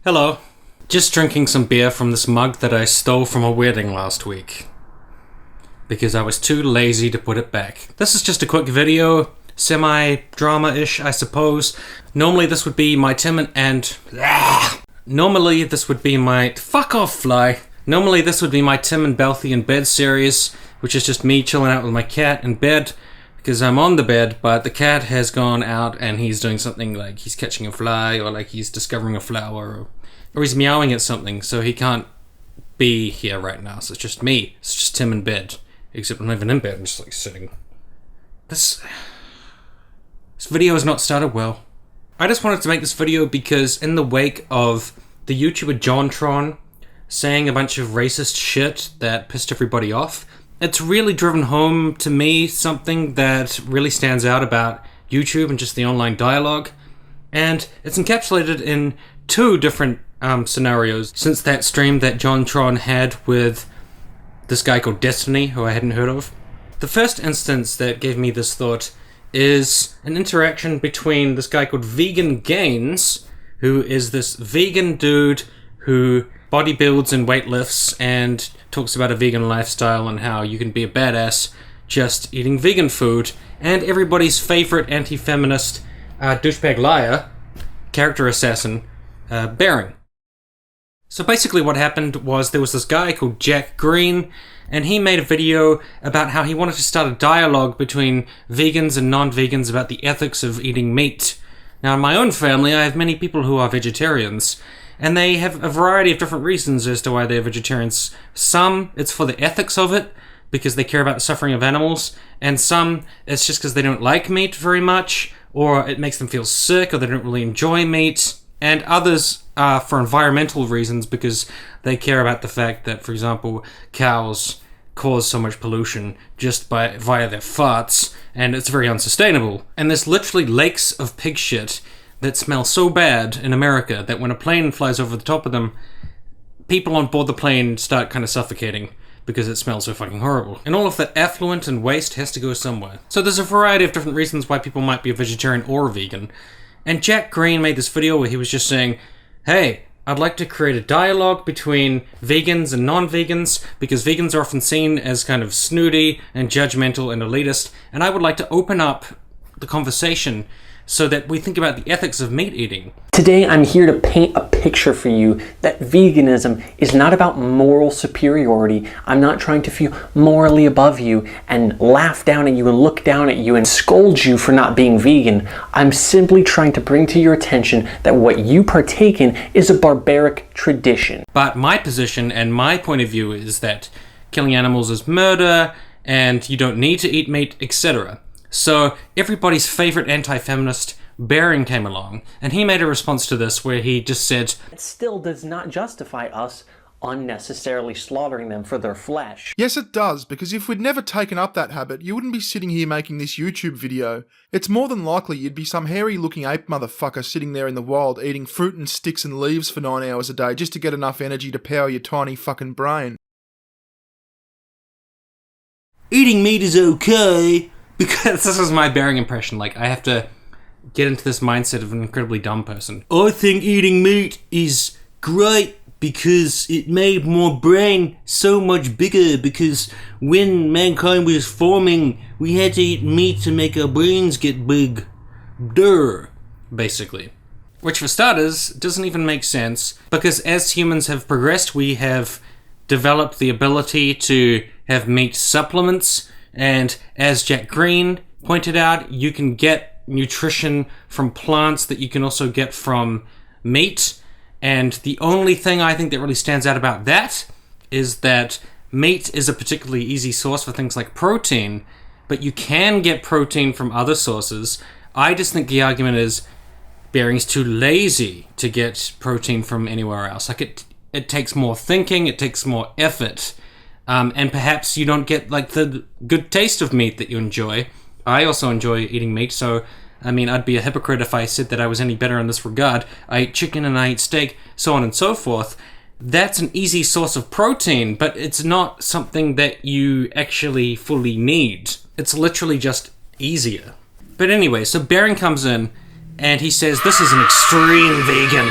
Hello. Just drinking some beer from this mug that I stole from a wedding last week, because I was too lazy to put it back. This is just a quick video, semi-drama-ish, I suppose. Normally this would be my Normally this would be my... Fuck off, fly! Normally this would be my Tim and Belthy in bed series, which is just me chilling out with my cat in bed, because I'm on the bed, but the cat has gone out and he's doing something like he's catching a fly, or like he's discovering a flower, or he's meowing at something, so he can't be here right now. So it's just me. It's just Tim in bed. Except I'm not even in bed, I'm just like sitting. This video has not started well. I just wanted to make this video because in the wake of the YouTuber Jon Tron saying a bunch of racist shit that pissed everybody off, it's really driven home to me something that really stands out about YouTube and just the online dialogue. And it's encapsulated in two different scenarios since that stream that JohnTron had with this guy called Destiny, who I hadn't heard of. The first instance that gave me this thought is an interaction between this guy called Vegan Gains, who is this vegan dude who bodybuilds and weightlifts and talks about a vegan lifestyle and how you can be a badass just eating vegan food, and everybody's favorite anti-feminist douchebag liar, character assassin, Bearing. So basically what happened was there was this guy called Jack Green, and he made a video about how he wanted to start a dialogue between vegans and non-vegans about the ethics of eating meat. Now in my own family I have many people who are vegetarians, and they have a variety of different reasons as to why they're vegetarians. Some, it's for the ethics of it, because they care about the suffering of animals, and some, it's just because they don't like meat very much, or it makes them feel sick, or they don't really enjoy meat, and others are for environmental reasons, because they care about the fact that, for example, cows cause so much pollution just via their farts, and it's very unsustainable. And there's literally lakes of pig shit that smell so bad in America that when a plane flies over the top of them, people on board the plane start kind of suffocating because it smells so fucking horrible. And all of that effluent and waste has to go somewhere. So there's a variety of different reasons why people might be a vegetarian or a vegan. And Jack Green made this video where he was just saying, hey, I'd like to create a dialogue between vegans and non-vegans, because vegans are often seen as kind of snooty and judgmental and elitist, and I would like to open up the conversation so that we think about the ethics of meat eating. Today I'm here to paint a picture for you that veganism is not about moral superiority. I'm not trying to feel morally above you and laugh down at you and look down at you and scold you for not being vegan. I'm simply trying to bring to your attention that what you partake in is a barbaric tradition. But my position and my point of view is that killing animals is murder and you don't need to eat meat, etc. So everybody's favorite anti-feminist, Bearing, came along, and he made a response to this where he just said, It still does not justify us unnecessarily slaughtering them for their flesh. Yes, it does, because if we'd never taken up that habit, you wouldn't be sitting here making this YouTube video. It's more than likely you'd be some hairy-looking ape motherfucker sitting there in the wild eating fruit and sticks and leaves for 9 hours a day just to get enough energy to power your tiny fucking brain. eating meat is okay, because this is my Bearing impression. Like, I have to get into this mindset of an incredibly dumb person. I think eating meat is great because it made my brain so much bigger, because when mankind was forming, we had to eat meat to make our brains get big. Durr, basically. Which, for starters, doesn't even make sense, because as humans have progressed, we have developed the ability to have meat supplements, and as Jack Green pointed out, you can get nutrition from plants that you can also get from meat. And the only thing I think that really stands out about that is that meat is a particularly easy source for things like protein, but you can get protein from other sources. I just think the argument is Bearing's too lazy to get protein from anywhere else. Like, it takes more thinking, it takes more effort, and perhaps you don't get like the good taste of meat that you enjoy. I also enjoy eating meat, so I mean, I'd be a hypocrite if I said that I was any better in this regard. I eat chicken and I eat steak, so on and so forth. That's an easy source of protein, but it's not something that you actually fully need. It's literally just easier. But anyway, so Bearing comes in, and he says, this is an extreme vegan.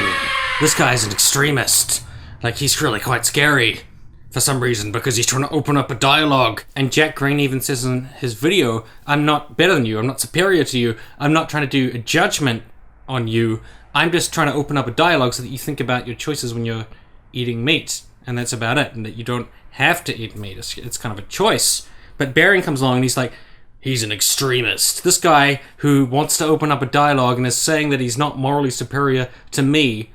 this guy's an extremist. Like, he's really quite scary for some reason because he's trying to open up a dialogue. And Jack Green even says in his video, I'm not better than you, I'm not superior to you, I'm not trying to do a judgment on you, I'm just trying to open up a dialogue so that you think about your choices when you're eating meat. And that's about it, and that you don't have to eat meat. It's kind of a choice. But Bering comes along and he's like, he's an extremist. This guy who wants to open up a dialogue and is saying that he's not morally superior to me.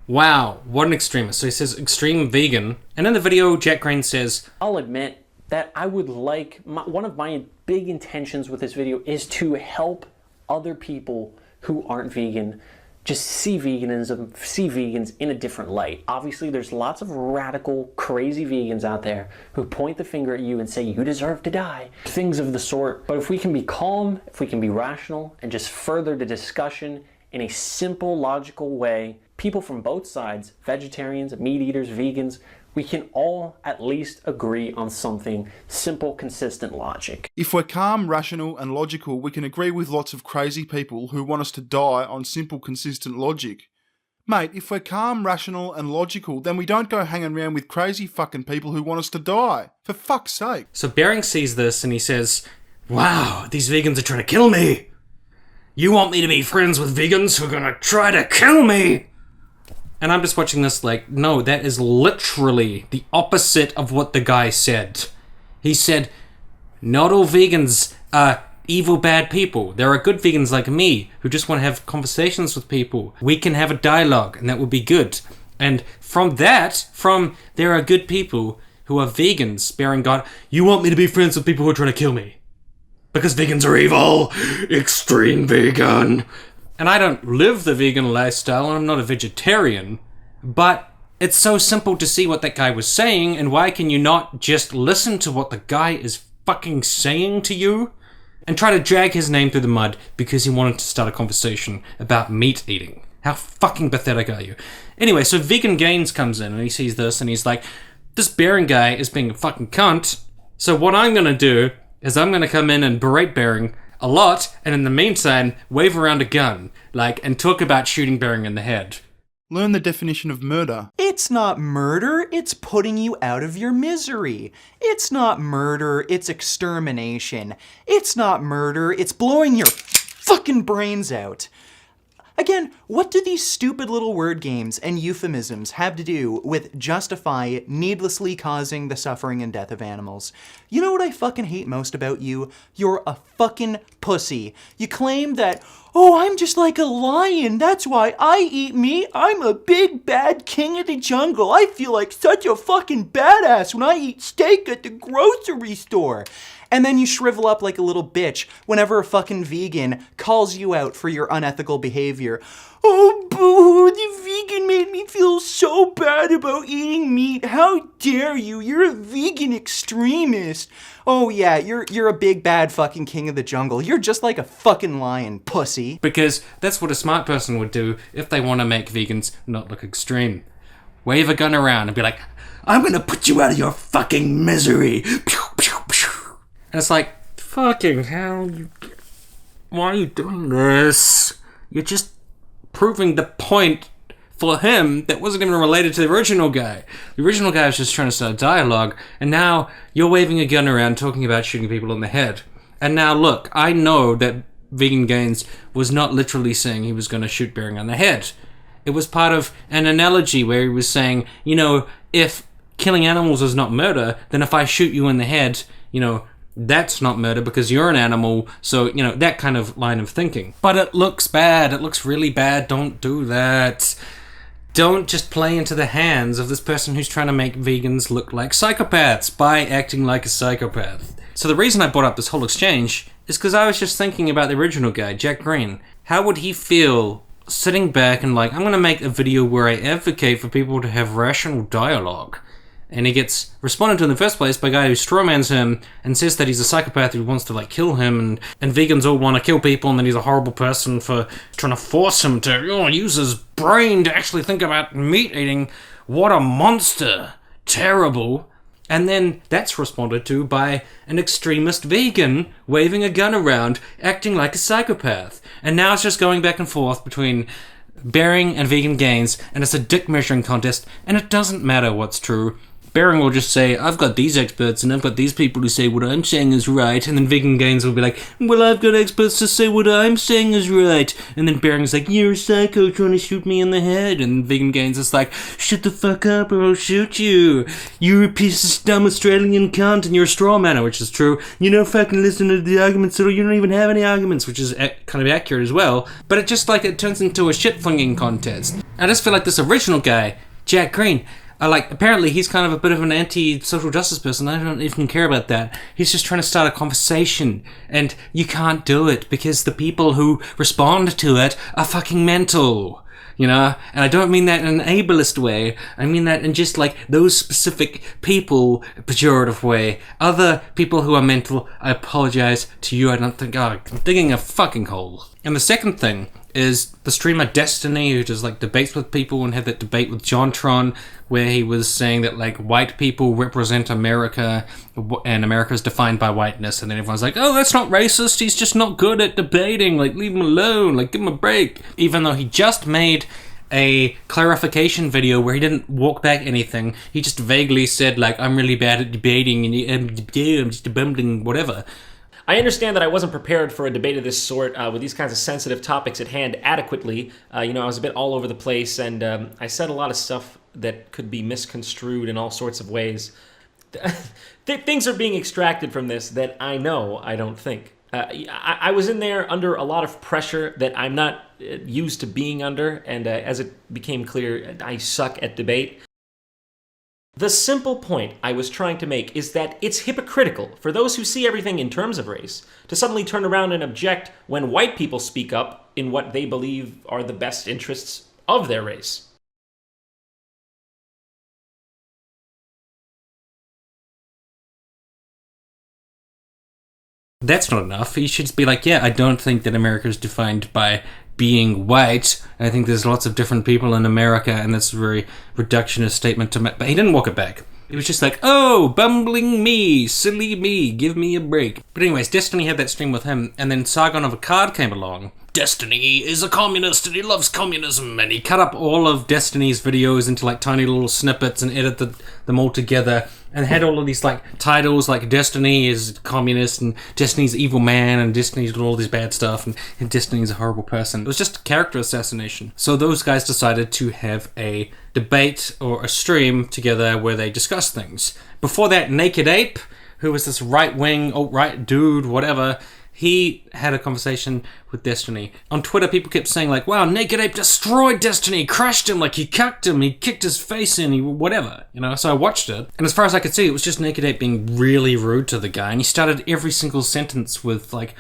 Wow, what an extremist. So he says extreme vegan. And in the video, Jack Green says, I'll admit that I would like, one of my big intentions with this video is to help other people who aren't vegan just see veganism, see vegans in a different light. Obviously, there's lots of radical, crazy vegans out there who point the finger at you and say, you deserve to die. Things of the sort. But if we can be calm, if we can be rational, and just further the discussion in a simple, logical way, people from both sides, vegetarians, meat eaters, vegans, we can all at least agree on something simple, consistent logic. If we're calm, rational and logical, we can agree with lots of crazy people who want us to die on simple, consistent logic. Mate, if we're calm, rational and logical, then we don't go hanging around with crazy fucking people who want us to die. For fuck's sake. So Bering sees this and he says, wow, these vegans are trying to kill me. You want me to be friends with vegans who are gonna try to kill me? And I'm just watching this like, no, that is literally the opposite of what the guy said. He said, not all vegans are evil, bad people. There are good vegans like me who just want to have conversations with people. We can have a dialogue and that would be good. And from there are good people who are vegans, Bering got, you want me to be friends with people who are trying to kill me? Because vegans are evil. Extreme vegan. And I don't live the vegan lifestyle, and I'm not a vegetarian, but it's so simple to see what that guy was saying, and why can you not just listen to what the guy is fucking saying to you? And try to drag his name through the mud because he wanted to start a conversation about meat eating. How fucking pathetic are you? Anyway, so Vegan Gains comes in, and he sees this, and he's like, this Bering guy is being a fucking cunt, so what I'm gonna do is I'm gonna come in and berate Bering a lot, and in the meantime, wave around a gun, and talk about shooting Bering in the head. Learn the definition of murder. It's not murder, it's putting you out of your misery. It's not murder, it's extermination. It's not murder, it's blowing your fucking brains out. Again, what do these stupid little word games and euphemisms have to do with justify needlessly causing the suffering and death of animals? You know what I fucking hate most about you? You're a fucking pussy. You claim that, oh, I'm just like a lion, that's why I eat meat, I'm a big bad king of the jungle, I feel like such a fucking badass when I eat steak at the grocery store. And then you shrivel up like a little bitch whenever a fucking vegan calls you out for your unethical behavior. Oh, boo, the vegan made me feel so bad about eating meat. How dare you? You're a vegan extremist. Oh yeah, you're a big bad fucking king of the jungle. You're just like a fucking lion, pussy. Because that's what a smart person would do if they want to make vegans not look extreme. Wave a gun around and be like, I'm gonna put you out of your fucking misery. Pew, pew, pew. And it's like, fucking hell, why are you doing this? You're just proving the point for him that wasn't even related to the original guy. The original guy was just trying to start a dialogue, and now you're waving a gun around talking about shooting people in the head. And now look, I know that Vegan Gains was not literally saying he was going to shoot Bering on the head. It was part of an analogy where he was saying, if killing animals is not murder, then if I shoot you in the head, that's not murder because you're an animal, so, that kind of line of thinking. But it looks bad. It looks really bad. Don't do that. Don't just play into the hands of this person who's trying to make vegans look like psychopaths by acting like a psychopath. So the reason I brought up this whole exchange is because I was just thinking about the original guy, Jack Green. How would he feel sitting back and I'm going to make a video where I advocate for people to have rational dialogue? And he gets responded to in the first place by a guy who strawmans him and says that he's a psychopath who wants to kill him, and vegans all want to kill people, and then he's a horrible person for trying to force him to use his brain to actually think about meat eating. What a monster. Terrible. And then that's responded to by an extremist vegan waving a gun around, acting like a psychopath. And now it's just going back and forth between Bering and vegan gains, and it's a dick measuring contest, and it doesn't matter what's true. Bering will just say, I've got these experts and I've got these people who say what I'm saying is right, and then vegan gains will be like, well, I've got experts to say what I'm saying is right, and then Bering's like, you're a psycho trying to shoot me in the head, and vegan gains is like, shut the fuck up or I'll shoot you. You're a piece of dumb Australian cunt and you're a straw manner, which is true. You don't fucking listen to the arguments at all, you don't even have any arguments, which is kind of accurate as well, but it just like, it turns into a shit flinging contest. I just feel like this original guy, Jack Green, apparently he's kind of a bit of an anti-social justice person. I don't even care about that. He's just trying to start a conversation, and you can't do it because the people who respond to it are fucking mental, you know? And I don't mean that in an ableist way. I mean that in just like those specific people, pejorative way. Other people who are mental, I apologize to you. I don't think, I'm digging a fucking hole. And the second thing is the streamer Destiny, who just like debates with people and had that debate with JohnTron where he was saying that like white people represent America and America is defined by whiteness, and then everyone's like, oh, that's not racist, he's just not good at debating, like leave him alone, like give him a break. Even though he just made a clarification video where he didn't walk back anything, he just vaguely said like, I'm really bad at debating and I'm just a bumbling whatever. I understand that I wasn't prepared for a debate of this sort with these kinds of sensitive topics at hand adequately. I was a bit all over the place, and I said a lot of stuff that could be misconstrued in all sorts of ways. Things are being extracted from this that I know I don't think. I was in there under a lot of pressure that I'm not used to being under, and as it became clear, I suck at debate. The simple point I was trying to make is that it's hypocritical for those who see everything in terms of race to suddenly turn around and object when white people speak up in what they believe are the best interests of their race. That's not enough. He should be like, yeah, I don't think that America is defined by being white. I think there's lots of different people in America, and that's a very reductionist statement to make. But he didn't walk it back. He was just like, oh, bumbling me, silly me, give me a break. But anyways, Destiny had that stream with him, and then Sargon of Akkad came along. Destiny is a communist and he loves communism, and he cut up all of Destiny's videos into like tiny little snippets and edited them all together, and had all of these like titles like Destiny is communist and Destiny's evil man and Destiny's got all this bad stuff and Destiny's a horrible person. It was just character assassination. So those guys decided to have a debate or a stream together where they discuss things. Before that, Naked Ape, who was this right-wing, alt-right dude, whatever, he had a conversation with Destiny. On Twitter, people kept saying like, wow, Naked Ape destroyed Destiny, crushed him, like he cucked him, he kicked his face in, whatever, So I watched it, and as far as I could see, it was just Naked Ape being really rude to the guy, and he started every single sentence with like,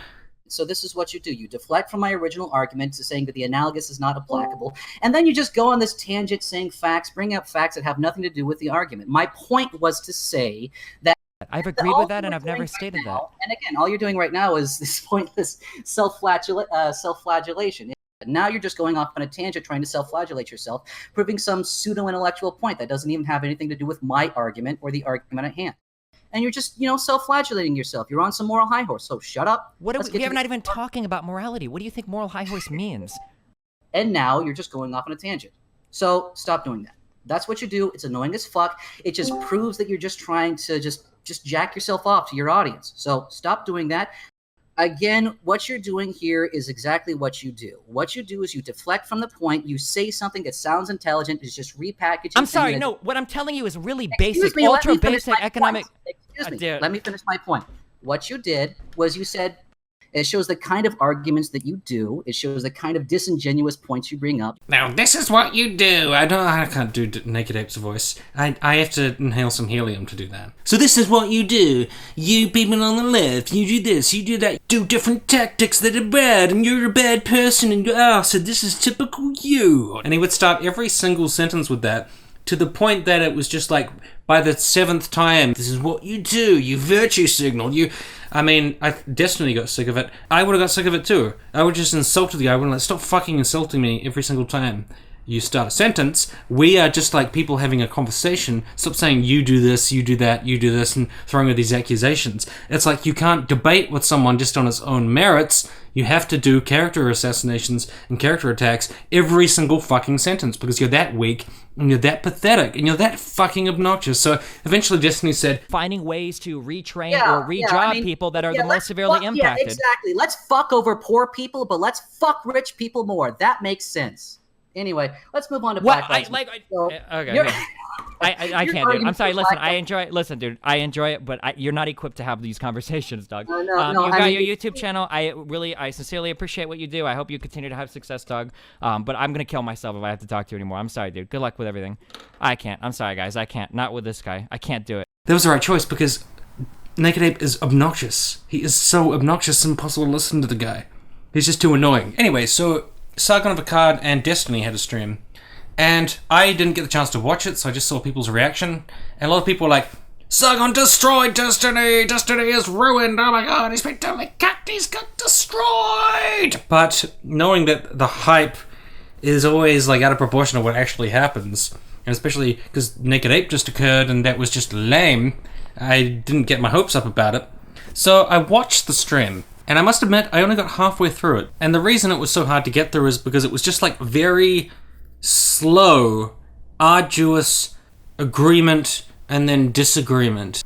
so this is what you do. You deflect from my original argument to saying that the analogous is not applicable, and then you just go on this tangent saying facts, bring up facts that have nothing to do with the argument. My point was to say that I've agreed with that, and I've never stated that. And again, all you're doing right now is this pointless self-flagellation. Now you're just going off on a tangent trying to self-flagellate yourself, proving some pseudo-intellectual point that doesn't even have anything to do with my argument or the argument at hand. And you're just, self-flagellating yourself. You're on some moral high horse, so shut up. We are not even talking about morality. What do you think moral high horse means? And now you're just going off on a tangent. So stop doing that. That's what you do. It's annoying as fuck. It just proves that you're just trying to just jack yourself off to your audience. So stop doing that. Again, what you're doing here is exactly what you do. What you do is you deflect from the point. You say something that sounds intelligent, is just repackage it. I'm sorry, no. What I'm telling you is really basic, ultra basic economic. Excuse me. Let me finish my point. What you did was you said, it shows the kind of arguments that you do. It shows the kind of disingenuous points you bring up. Now, this is what you do. I can't do Naked Ape's voice. I have to inhale some helium to do that. So this is what you do. You people on the left, you do this, you do that. Do different tactics that are bad, and you're a bad person, and so this is typical you. And he would start every single sentence with that, to the point that it was just like, by the 7th time, this is what you do, you virtue signal, Destiny got sick of it. I would have got sick of it too. I would just insult the guy. I would like, stop fucking insulting me every single time you start a sentence. We are just like people having a conversation. Stop saying you do this, you do that, you do this, and throwing out these accusations. It's like you can't debate with someone just on its own merits. You have to do character assassinations and character attacks every single fucking sentence because you're that weak and you're that pathetic and you're that fucking obnoxious. So eventually Destiny said, finding ways to retrain or rejob people that are the most severely impacted. Yeah, exactly. Let's fuck over poor people, but let's fuck rich people more. That makes sense. Anyway, let's move on to Black Lives Matter. I can't, dude. I'm sorry. Listen, I enjoy it. Listen, dude, I enjoy it, but you're not equipped to have these conversations, dog. No, you got your YouTube channel. I sincerely appreciate what you do. I hope you continue to have success, dog. But I'm gonna kill myself if I have to talk to you anymore. I'm sorry, dude. Good luck with everything. I can't. I'm sorry, guys. I can't. Not with this guy. I can't do it. that was the right choice because Naked Ape is obnoxious. He is so obnoxious, it's impossible to listen to the guy. He's just too annoying. Anyway, so Sargon of Akkad and Destiny had a stream. And I didn't get the chance to watch it, so I just saw people's reaction. And a lot of people were like, Sargon destroyed Destiny! Destiny is ruined! Oh my god, he's been totally cut! He's got destroyed! But knowing that the hype is always like out of proportion of what actually happens, and especially because Naked Ape just occurred and that was just lame, I didn't get my hopes up about it. So I watched the stream. And I must admit, I only got halfway through it. And the reason it was so hard to get through is because it was just like very slow, arduous agreement and then disagreement.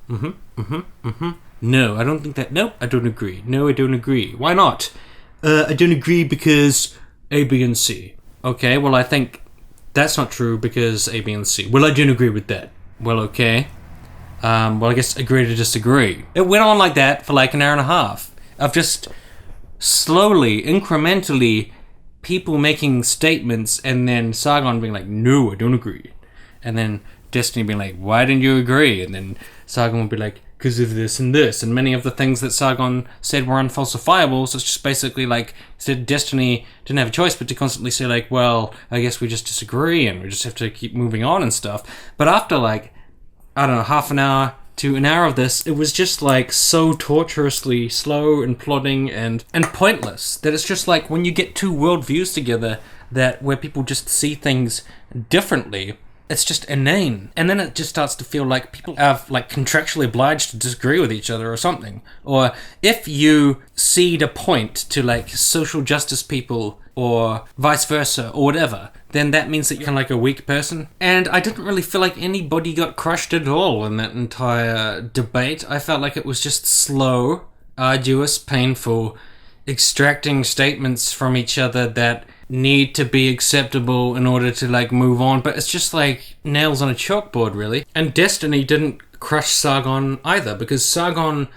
No, I don't think that. Nope, I don't agree. No, I don't agree. Why not? I don't agree because A, B, and C. Okay, well, I think that's not true because A, B, and C. Well, I don't agree with that. Well, okay. Well, I guess agree to disagree. It went on like that for like an hour and a half. Of just slowly, incrementally, people making statements and then Sargon being like, no, I don't agree. And then Destiny being like, why didn't you agree? And then Sargon would be like, because of this and this. And many of the things that Sargon said were unfalsifiable, so it's just basically like, said Destiny didn't have a choice but to constantly say like, well, I guess we just disagree and we just have to keep moving on and stuff. But after like, I don't know, half an hour to an hour of this, it was just like so torturously slow and plodding and pointless that it's just like when you get two worldviews together that where people just see things differently, it's just inane. And then it just starts to feel like people are like contractually obliged to disagree with each other or something. Or if you cede a point to like social justice people or vice versa or whatever, then that means that you're kind of like a weak person. And I didn't really feel like anybody got crushed at all in that entire debate. I felt like it was just slow, arduous, painful, extracting statements from each other that need to be acceptable in order to like move on, but it's just like nails on a chalkboard really. And Destiny didn't crush Sargon either because Sargon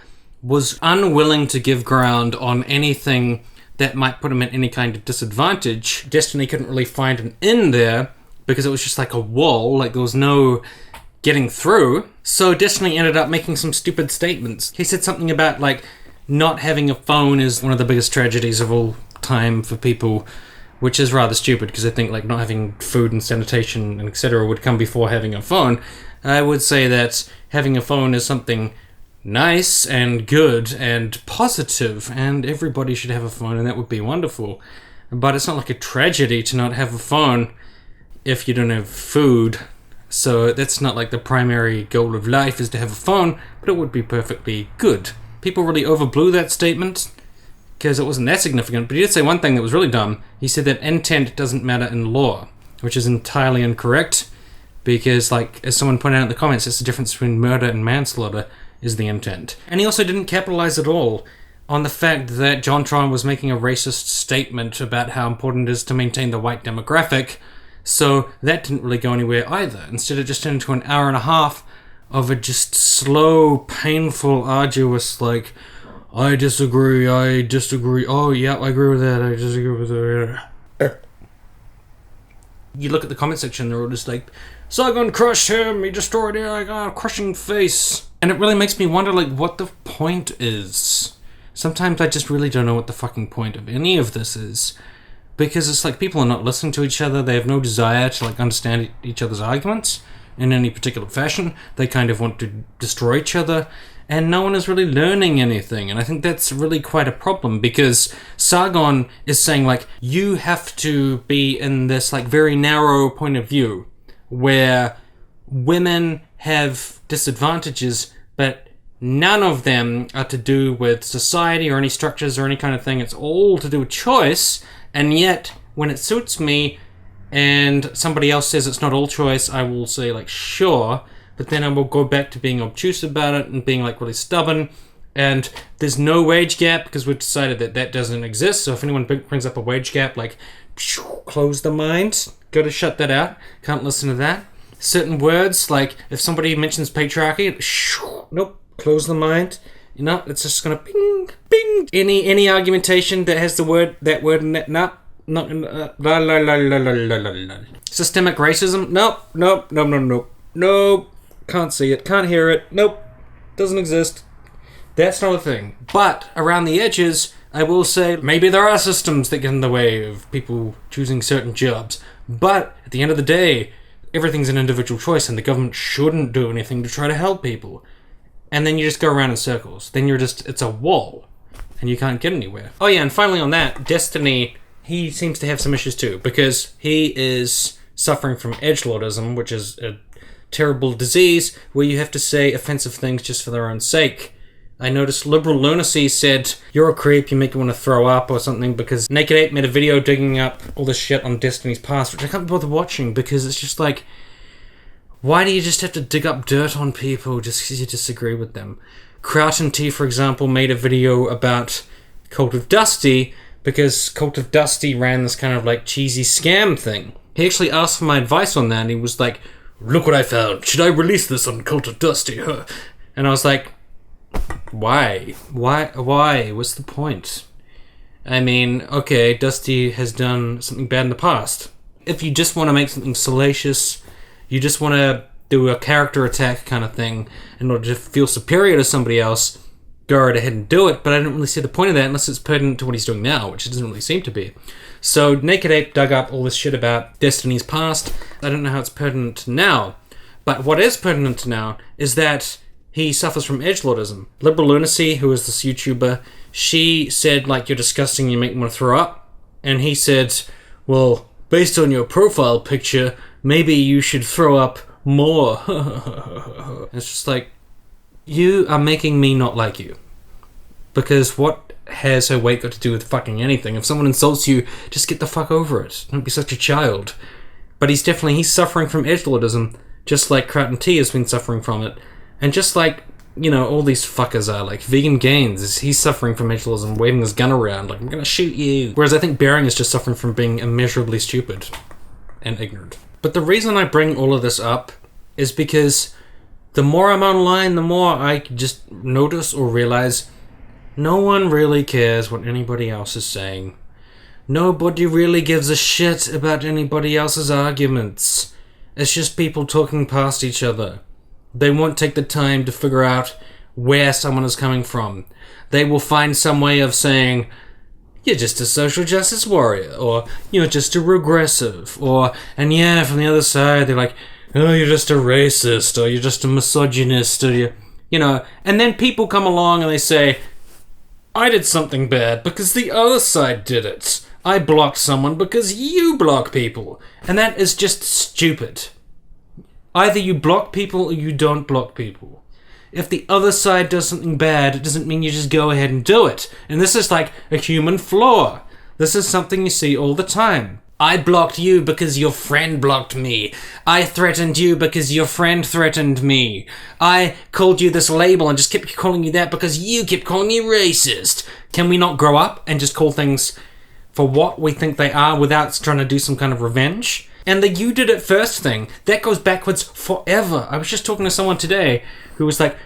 was unwilling to give ground on anything that might put him at any kind of disadvantage. Destiny couldn't really find an in there because it was just like a wall, like there was no getting through. So Destiny ended up making some stupid statements. He said something about like not having a phone is one of the biggest tragedies of all time for people, which is rather stupid because I think like not having food and sanitation and etc. would come before having a phone. I would say that having a phone is something nice and good and positive, and everybody should have a phone, and that would be wonderful. But it's not like a tragedy to not have a phone if you don't have food. So that's not like the primary goal of life is to have a phone, but it would be perfectly good. People really overblew that statement because it wasn't that significant, but he did say one thing that was really dumb. He said that intent doesn't matter in law, which is entirely incorrect because, like, as someone pointed out in the comments, it's the difference between murder and manslaughter is the intent. And he also didn't capitalize at all on the fact that JohnTron was making a racist statement about how important it is to maintain the white demographic, so that didn't really go anywhere either. Instead, it just turned into an hour and a half of a just slow, painful, arduous, like, I disagree, oh yeah, I agree with that, I disagree with that. You look at the comment section, they're all just like, Sargon crushed him, he destroyed him, I got a crushing face. And it really makes me wonder, like, what the point is. Sometimes I just really don't know what the fucking point of any of this is. Because it's like people are not listening to each other, they have no desire to, like, understand each other's arguments in any particular fashion. They kind of want to destroy each other, and no one is really learning anything. And I think that's really quite a problem, because Sargon is saying, like, you have to be in this, like, very narrow point of view, where women have disadvantages, but None of them are to do with society or any structures or any kind of thing. It's all to do with choice. And yet, when it suits me and somebody else says it's not all choice, I will say, like, sure. But then I will go back to being obtuse about it and being, like, really stubborn. And there's no wage gap because we've decided that that doesn't exist. So if anyone brings up a wage gap, like, close the mind. Go to shut that out. Can't listen to that. Certain words, like, if somebody mentions patriarchy, nope. Close the mind. You know, it's just gonna ping, ping. Any argumentation that has that word in it, no, not la la la la la la la la. Systemic racism, nope. Can't see it, can't hear it, nope. Doesn't exist. That's not a thing. But around the edges, I will say maybe there are systems that get in the way of people choosing certain jobs. But at the end of the day, everything's an individual choice, and the government shouldn't do anything to try to help people. And then you just go around in circles. Then it's a wall. And you can't get anywhere. Oh yeah, and finally on that, Destiny, he seems to have some issues too. Because he is suffering from edgelordism, which is a terrible disease where you have to say offensive things just for their own sake. I noticed Liberal Lunacy said, "You're a creep, you make me want to throw up," or something, because Naked Ape made a video digging up all this shit on Destiny's past, which I can't bother watching because it's just like, why do you just have to dig up dirt on people just because you disagree with them? Kraut and T, for example, made a video about Cult of Dusty because Cult of Dusty ran this kind of like cheesy scam thing. He actually asked for my advice on that, and he was like, "Look what I found. Should I release this on Cult of Dusty?" And I was like, why? What's the point? I mean, okay, Dusty has done something bad in the past. If you just want to make something salacious, you just want to do a character attack kind of thing in order to feel superior to somebody else, go right ahead and do it, but I don't really see the point of that unless it's pertinent to what he's doing now, which it doesn't really seem to be. So Naked Ape dug up all this shit about Destiny's past. I don't know how it's pertinent now, but what is pertinent now is that he suffers from edgelordism. Liberal Lunacy, who is this YouTuber, she said, like, "You're disgusting, you make me want to throw up." And he said, "Well, based on your profile picture, maybe you should throw up more." It's just like, you are making me not like you. Because what has her weight got to do with fucking anything? If someone insults you, just get the fuck over it. Don't be such a child. But he's suffering from edgelordism, just like Kraut and T has been suffering from it. And just like, you know, all these fuckers are, like Vegan Gains, he's suffering from edgelordism, waving his gun around, like, "I'm gonna shoot you." Whereas I think Bering is just suffering from being immeasurably stupid and ignorant. But the reason I bring all of this up is because the more I'm online, the more I just notice or realize no one really cares what anybody else is saying. Nobody really gives a shit about anybody else's arguments. It's just people talking past each other. They won't take the time to figure out where someone is coming from. They will find some way of saying, "You're just a social justice warrior," or "You're just a regressive," or, and yeah, from the other side, they're like, "Oh, you're just a racist," or "You're just a misogynist," or you know, and then people come along and they say, "I did something bad because the other side did it. I blocked someone because you block people." And that is just stupid. Either you block people or you don't block people. If the other side does something bad, it doesn't mean you just go ahead and do it. And this is like a human flaw. This is something you see all the time. I blocked you because your friend blocked me. I threatened you because your friend threatened me. I called you this label and just kept calling you that because you kept calling me racist. Can we not grow up and just call things for what we think they are without trying to do some kind of revenge? And the "you did it first" thing, that goes backwards forever. I was just talking to someone today who was like,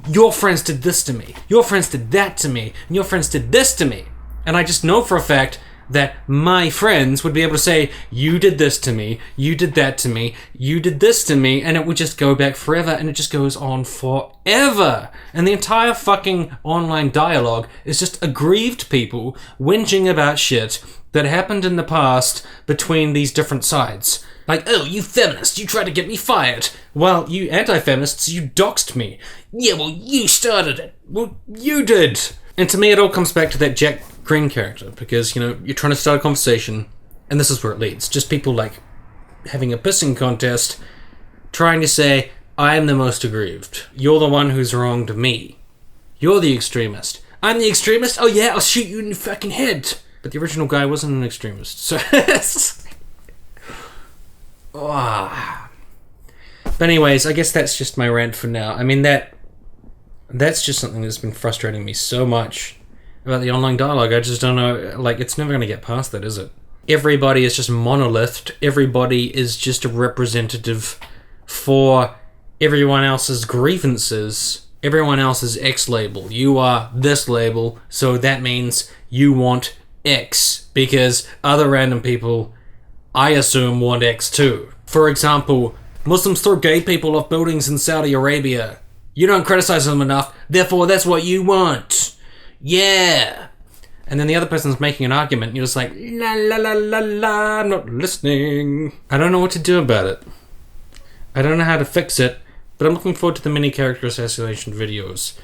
"Your friends did this to me, your friends did that to me, and your friends did this to me." And I just know for a fact that my friends would be able to say, "You did this to me, you did that to me, you did this to me," and it would just go back forever, and it just goes on forever. And the entire fucking online dialogue is just aggrieved people whinging about shit that happened in the past between these different sides. Like, "Oh, you feminists, you tried to get me fired." Well, you anti-feminists, you doxed me. "Yeah, well, you started it." Well, you did. And to me, it all comes back to that Jack Green character, because, you know, you're trying to start a conversation, and this is where it leads. Just people, like, having a pissing contest, trying to say, I am the most aggrieved. You're the one who's wronged me. You're the extremist. I'm the extremist? Oh yeah, I'll shoot you in the fucking head. But the original guy wasn't an extremist, so... But anyways, I guess that's just my rant for now. I mean, that's just something that's been frustrating me so much about the online dialogue. I just don't know, like, it's never going to get past that, is it? Everybody is just monolithed. Everybody is just a representative for everyone else's grievances. Everyone else is X label. You are this label, so that means you want X, because other random people, I assume, want X too. For example, Muslims throw gay people off buildings in Saudi Arabia. You don't criticize them enough, therefore that's what you want. Yeah. And then the other person's making an argument, and you're just like, la la la la la, I'm not listening. I don't know what to do about it. I don't know how to fix it, but I'm looking forward to the mini character assassination videos.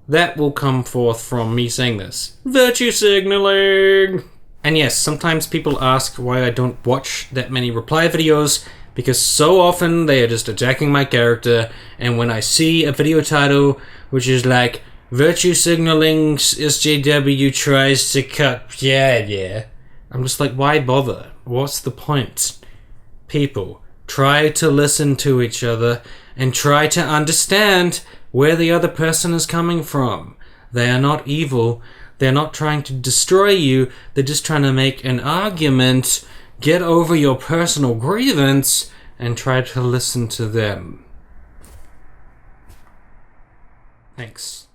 That will come forth from me saying this. Virtue signaling! And yes, sometimes people ask why I don't watch that many reply videos, because so often they are just attacking my character, and when I see a video title which is like, Virtue signaling SJW tries to cut, yeah, I'm just like, why bother? What's the point? People, try to listen to each other and try to understand where the other person is coming from. They are not evil. They're not trying to destroy you. They're just trying to make an argument, get over your personal grievance, and try to listen to them. Thanks.